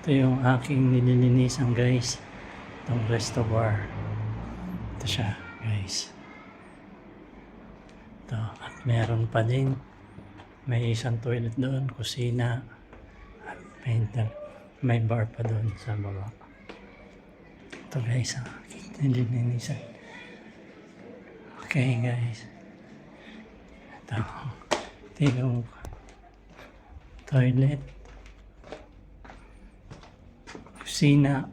Ito yung aking nililinisan guys. Itong reservoir. Ito siya guys. Ito. At meron pa din. May isang toilet doon. Kusina. At may bar pa doon sa baba. Ito guys. Ang aking nililinisan. Okay guys. Ito. Ito yung toilet. Kusina.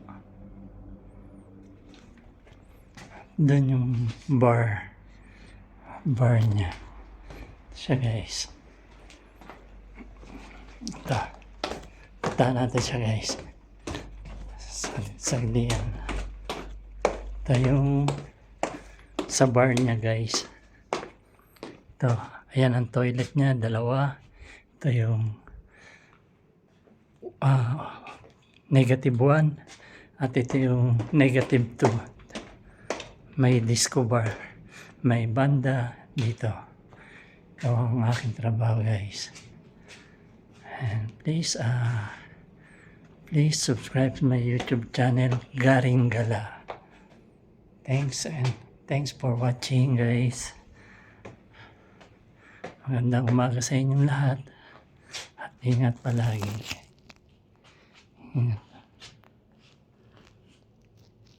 Doon yung bar niya. Siya guys. Ito. Punta natin siya guys. Saglihan. Ito yung sa bar niya guys. Ito. Ayan ang toilet niya. Dalawa. Ito yung negative 1 at ito yung negative 2. May disco bar, may banda dito. Ito ang aking trabaho guys. And please subscribe to my YouTube channel, Garing Gala. Thanks and thanks for watching guys. Magandang umaga sa inyong lahat at ingat palagi. Ingat.